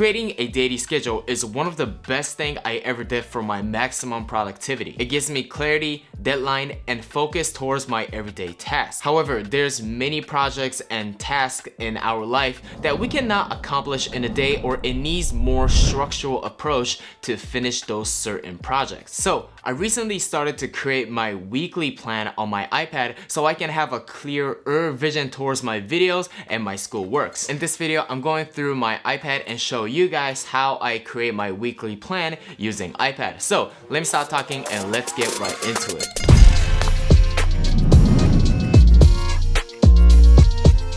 Creating a daily schedule is one of the best things I ever did for my maximum productivity. It gives me clarity, deadline, and focus towards my everyday tasks. However, there's many projects and tasks in our life that we cannot accomplish in a day, or it needs more structural approach to finish those certain projects. So I recently started to create my weekly plan on my iPad so I can have a clearer vision towards my videos and my school works. In this video, I'm going through my iPad and show you guys how I create my weekly plan using iPad. So let me stop talking and let's get right into it.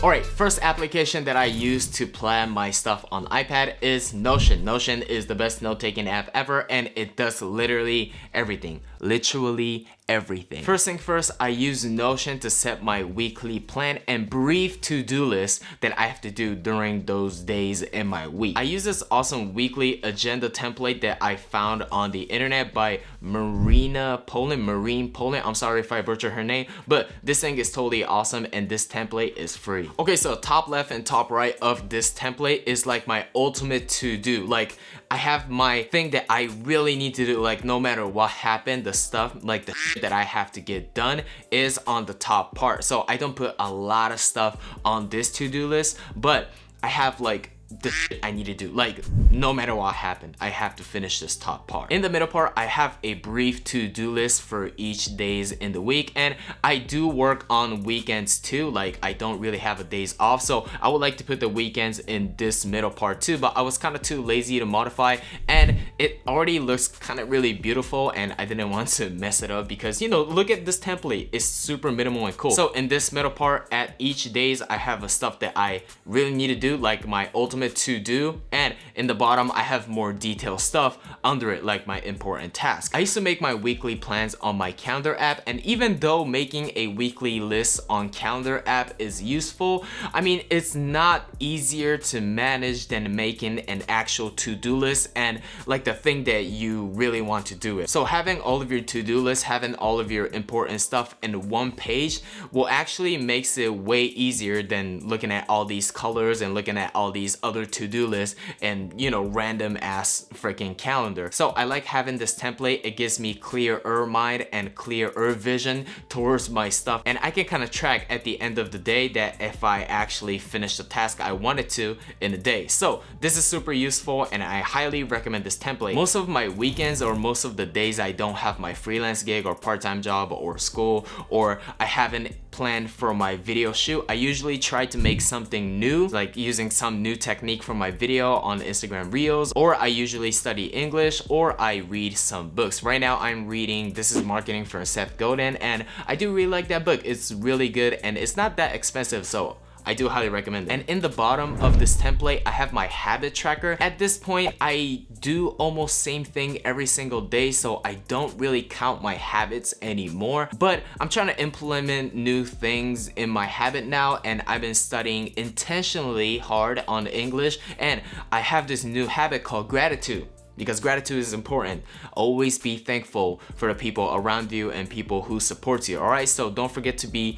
Alright, first application that I use to plan my stuff on iPad is Notion. Notion is the best note-taking app ever, and it does literally everything. Literally everything. First thing first, I use Notion to set my weekly plan and brief to-do list that I have to do during those days in my week. I use this awesome weekly agenda template that I found on the internet by Marine Poland. I'm sorry if I butchered her name, but this thing is totally awesome and this template is free. Okay, so top left and top right of this template is like my ultimate to-do. Like, I have my thing that I really need to do, like no matter what happened, the stuff, like the shit that I have to get done is on the top part. So I don't put a lot of stuff on this to-do list, but I have like the shit I need to do. Like, no matter what happened, I have to finish this top part. In the middle part, I have a brief to-do list for each days in the week, and I do work on weekends too. Like, I don't really have a days off, so I would like to put the weekends in this middle part too, but I was kind of too lazy to modify, and it already looks kind of really beautiful, and I didn't want to mess it up because, you know, look at this template. It's super minimal and cool. So in this middle part, at each days, I have a stuff that I really need to do, like my ultimate to do, and in the bottom I have more detailed stuff under it, like my important tasks. I used to make my weekly plans on my calendar app, and even though making a weekly list on calendar app is useful, I mean, it's not easier to manage than making an actual to-do list and like the thing that you really want to do it. So having all of your to-do lists, having all of your important stuff in one page will actually makes it way easier than looking at all these colors and looking at all these other to-do lists and, you know, random ass freaking calendar. So I like having this template. It gives me clearer mind and clearer vision towards my stuff, and I can kind of track at the end of the day that if I actually finish the task I wanted to in a day. So this is super useful and I highly recommend this template. Most of my weekends or most of the days I don't have my freelance gig or part-time job or school, or I haven't planned for my video shoot, I usually try to make something new, like using some new technique from my video on Instagram Reels, or I usually study English, or I read some books. Right now I'm reading This is Marketing from Seth Godin, and I do really like that book. It's really good and it's not that expensive, so I do highly recommend it. And in the bottom of this template, I have my habit tracker. At this point, I do almost same thing every single day, so I don't really count my habits anymore. But I'm trying to implement new things in my habit now, and I've been studying intentionally hard on English, and I have this new habit called gratitude. Because gratitude is important. Always be thankful for the people around you and people who support you. All right, so don't forget to gratitude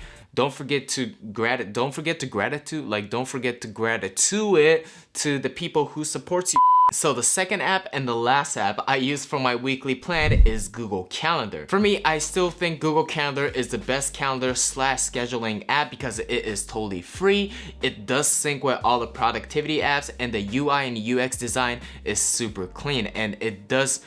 it to the people who support you. So the second app and the last app I use for my weekly plan is Google Calendar. For me, I still think Google Calendar is the best calendar / scheduling app because it is totally free. It does sync with all the productivity apps, and the UI and UX design is super clean, and it does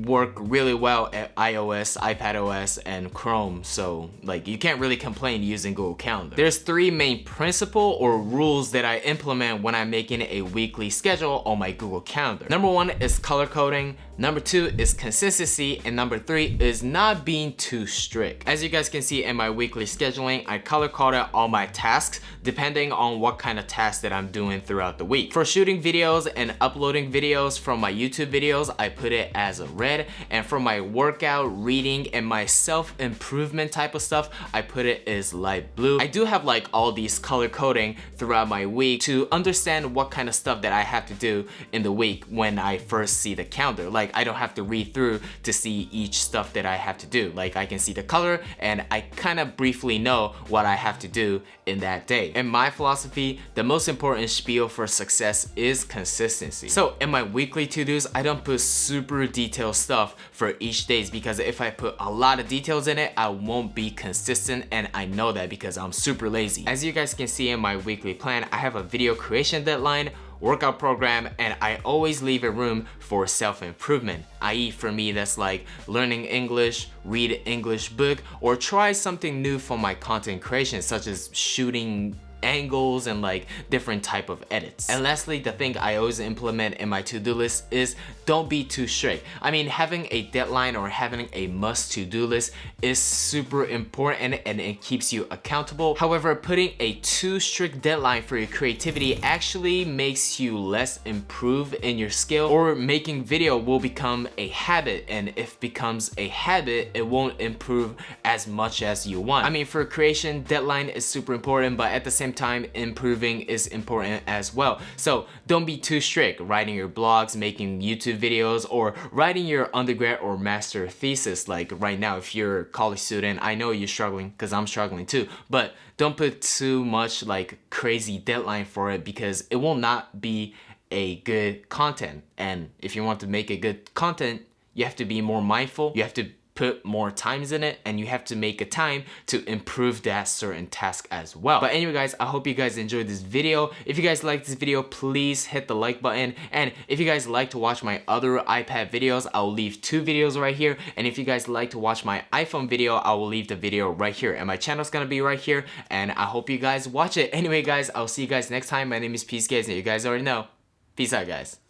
work really well at iOS, iPadOS, and Chrome. So like, you can't really complain using Google Calendar. There's three main principles or rules that I implement when I'm making a weekly schedule on my Google Calendar. Number one is color coding. Number two is consistency, and number three is not being too strict. As you guys can see in my weekly scheduling, I color coded all my tasks depending on what kind of tasks that I'm doing throughout the week. For shooting videos and uploading videos from my YouTube videos, I put it as a red, and for my workout, reading, and my self-improvement type of stuff, I put it as light blue. I do have like all these color coding throughout my week to understand what kind of stuff that I have to do in the week when I first see the calendar. Like I don't have to read through to see each stuff that I have to do. Like I can see the color and I kind of briefly know what I have to do in that day. In my philosophy, the most important spiel for success is consistency. So in my weekly to-dos, I don't put super detailed stuff for each days because if I put a lot of details in it, I won't be consistent, and I know that because I'm super lazy. As you guys can see in my weekly plan, I have a video creation deadline, workout program, and I always leave a room for self-improvement, i.e. for me that's like learning English, read an English book, or try something new for my content creation such as shooting angles and like different type of edits. And lastly, the thing I always implement in my to-do list is don't be too strict. I mean, having a deadline or having a must to-do list is super important and it keeps you accountable. However, putting a too strict deadline for your creativity actually makes you less improve in your skill, or making video will become a habit, and if it becomes a habit, it won't improve as much as you want. I mean, for creation, deadline is super important, but at the same time, improving is important as well. So don't be too strict writing your blogs, making YouTube videos, or writing your undergrad or master thesis. Like right now, if you're a college student, I know you're struggling because I'm struggling too, but don't put too much like crazy deadline for it because it will not be a good content. And if you want to make a good content, you have to be more mindful, you have to put more times in it, and you have to make a time to improve that certain task as well. But anyway guys, I hope you guys enjoyed this video. If you guys like this video, please hit the like button, and if you guys like to watch my other iPad videos, I'll leave 2 videos right here, and if you guys like to watch my iPhone video, I will leave the video right here, and my channel's gonna be right here, and I hope you guys watch it. Anyway guys, I'll see you guys next time. My name is Peace Guys, and you guys already know. Peace out guys.